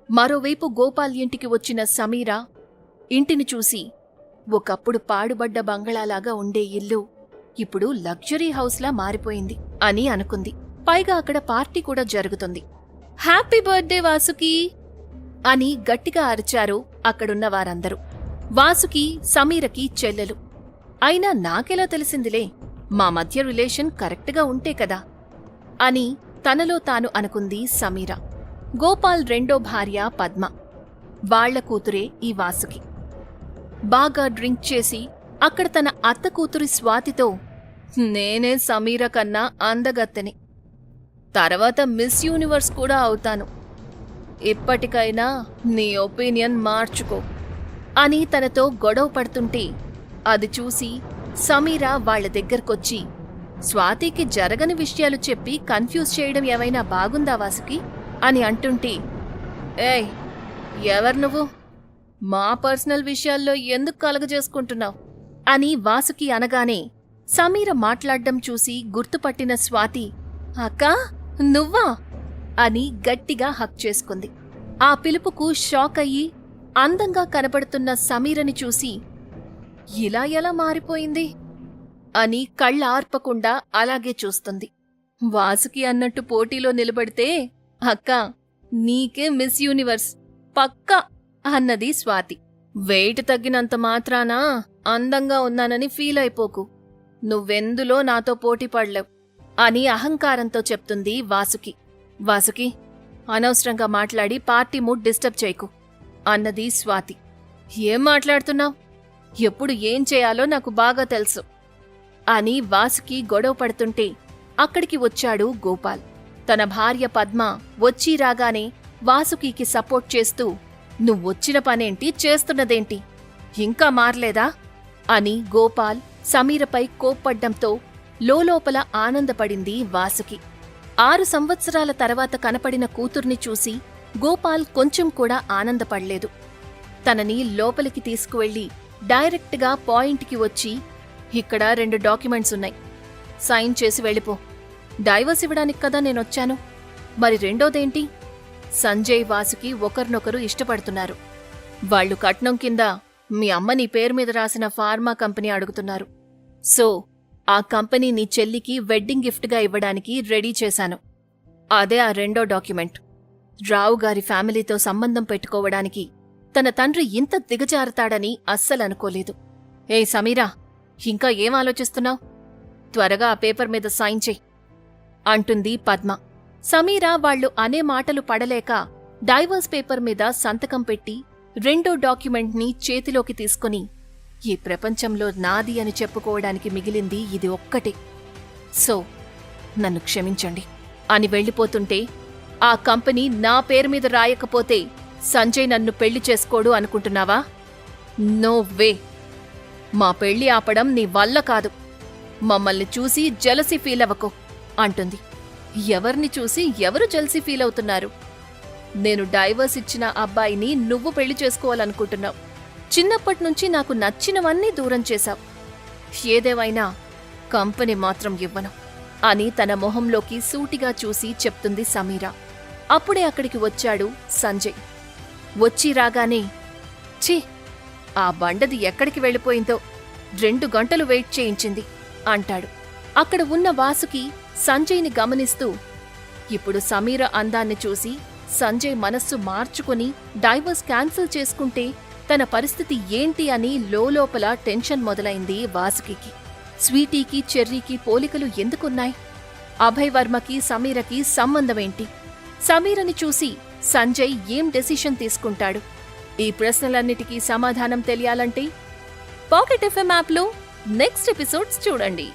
మరోవైపు గోపాల్ ఇంటికి వచ్చిన సమీర ఇంటిని చూసి ఒకప్పుడు పాడుబడ్డ బంగళాలాగా ఉండే ఇల్లు ఇప్పుడు లగ్జరీ హౌస్లా మారిపోయింది అని అనుకుంది. పైగా అక్కడ పార్టీ కూడా జరుగుతుంది. హ్యాపీ బర్త్డే వాసుకి అని గట్టిగా అరిచారు అక్కడున్న వారందరూ. వాసుకి సమీరకి చెల్లెలు. అయినా నాకెలా తెలిసిందిలే, మా మధ్య రిలేషన్ కరెక్ట్గా ఉంటే కదా అని తనలో తాను అనుకుంది సమీర. గోపాల్ రెండో భార్య పద్మ. వాళ్ల కూతురే ఈ వాసుకి. బాగా డ్రింక్ చేసి అక్కడ తన అత్త కూతురి స్వాతితో, నేనే సమీర కన్నా అందగత్తెని, తర్వాత మిస్ యూనివర్స్ కూడా అవుతాను, ఇప్పటికైనా నీ ఒపీనియన్ మార్చుకో అని తనతో గొడవ పడుతుంటే అది చూసి సమీర వాళ్ల దగ్గరకొచ్చి, స్వాతికి జరగని విషయాలు చెప్పి కన్ఫ్యూజ్ చేయడం ఏవైనా బాగుందా వాసుకి అని అంటుంటే, ఏయ్ ఎవరు నువ్వు, మా పర్సనల్ విషయాల్లో ఎందుకు కలగజేసుకుంటున్నావు అని వాసుకి అనగానే సమీర మాట్లాడ్డం చూసి గుర్తుపట్టిన స్వాతి, అక్కా నువ్వా అని గట్టిగా హక్ చేసుకుంది. ఆ పిలుపుకు షాక్ అయ్యి అందంగా కనబడుతున్న సమీరని చూసి, ఇలా ఎలా మారిపోయింది అని కళ్ళార్పకుండా అలాగే చూస్తుంది. వాసుకి అన్నట్టు పోటీలో నిలబడితే, అక్కా నీకే మిస్ యూనివర్స్ పక్కా అన్నది స్వాతి. వెయిట్ తగ్గినంత మాత్రాన అందంగా ఉన్నానని ఫీల్ అయిపోకు, నువ్వెందులో నాతో పోటీ పడలేవు అని అహంకారంతో చెప్తుంది వాసుకి. వాసుకి అనవసరంగా మాట్లాడి పార్టీ మూడ్ డిస్టర్బ్ చేయకు అన్నది స్వాతి. ఏం మాట్లాడుతున్నావు, ఎప్పుడు ఏం చేయాలో నాకు బాగా తెలుసు అని వాసుకి గొడవ పడుతుంటే అక్కడికి వచ్చాడు గోపాల్. తన భార్య పద్మ వచ్చి రాగానే వాసుకి సపోర్ట్ చేస్తూ, నువ్వొచ్చిన పనేంటి, చేస్తున్నదేంటి, ఇంకా మారలేదా అని గోపాల్ సమీరపై కోప్పడ్డంతో లోలోపల ఆనందపడింది వాసుకి. 6 సంవత్సరాల తర్వాత కనపడిన కూతుర్ని చూసి గోపాల్ కొంచెం కూడా ఆనందపడలేదు. తనని లోపలికి తీసుకువెళ్లి డైరెక్ట్గా పాయింట్కి వచ్చి, ఇక్కడ 2 డాక్యుమెంట్స్ ఉన్నాయి, సైన్ చేసి వెళ్ళిపో. డైవర్స్ ఇవ్వడానికి కదా నేనొచ్చాను, మరి రెండోదేంటి? సంజయ్ వాసుకి ఒకరినొకరు ఇష్టపడుతున్నారు. వాళ్లు కట్నం కింద మీ అమ్మ నీ పేరు మీద రాసిన ఫార్మా కంపెనీ అడుగుతున్నారు. సో ఆ కంపెనీ నీ చెల్లికి వెడ్డింగ్ గిఫ్ట్గా ఇవ్వడానికి రెడీ చేశాను. అదే ఆ రెండో డాక్యుమెంట్. రావు గారి ఫ్యామిలీతో సంబంధం పెట్టుకోవడానికి తన తండ్రి ఇంత దిగజారుతాడని అస్సలనుకోలేదు. ఏ సమీరా, ఇంకా ఏం ఆలోచిస్తున్నావు? త్వరగా ఆ పేపర్ మీద సైన్ చెయ్యి అంటుంది పద్మ. సమీరా వాళ్లు అనే మాటలు పడలేక డైవర్స్ పేపర్ మీద సంతకం పెట్టి రెండో డాక్యుమెంట్ని చేతిలోకి తీసుకుని, ఈ ప్రపంచంలో నాది అని చెప్పుకోవడానికి మిగిలింది ఇది ఒక్కటే, సో నన్ను క్షమించండి అని వెళ్ళిపోతుంటే, ఆ కంపెనీ నా పేరు మీద రాయకపోతే సంజయ్ నన్ను పెళ్లి చేసుకోడు అనుకుంటున్నావా? No way. మా పెళ్లి ఆపడం నీ వల్ల కాదు. మమ్మల్ని చూసి జెలసీ ఫీల్ అవ్వకు అంటుంది. ఎవరిని చూసి ఎవరు జెలసీ ఫీల్ అవుతున్నారు? నేను డైవర్స్ ఇచ్చిన అబ్బాయిని నువ్వు పెళ్లి చేసుకోవాలనుకుంటున్నావు. చిన్నప్పటినుంచి నాకు నచ్చినవన్నీ దూరం చేశావు. ఏదేవైనా కంపెనీ మాత్రం ఇవ్వను అని తన మొహంలోకి సూటిగా చూసి చెప్తుంది సమీర. అప్పుడే అక్కడికి వచ్చాడు సంజయ్. వచ్చి రాగానే, ఛీ, ఆ బండది ఎక్కడికి వెళ్ళిపోయిందో, 2 గంటలు వెయిట్ చేయించింది అంటాడు. అక్కడ ఉన్న వాసుకి సంజయ్ని గమనిస్తూ, ఇప్పుడు సమీర అందాన్ని చూసి సంజయ్ మనస్సు మార్చుకుని డైవర్స్ క్యాన్సిల్ చేసుకుంటే తన పరిస్థితి ఏంటి అని లోలోపల టెన్షన్ మొదలైంది వాసుకి. స్వీటీకి చెర్రీకి పోలికలు ఎందుకున్నాయి? అభయ్ వర్మకి సమీరకి సంబంధమేంటి? సమీరని చూసి సంజయ్ ఏం డెసిషన్ తీసుకుంటాడు? ఈ ప్రశ్నలన్నిటికీ సమాధానం తెలియాలంటే పాకెట్ FM యాప్లో నెక్స్ట్ ఎపిసోడ్స్ చూడండి.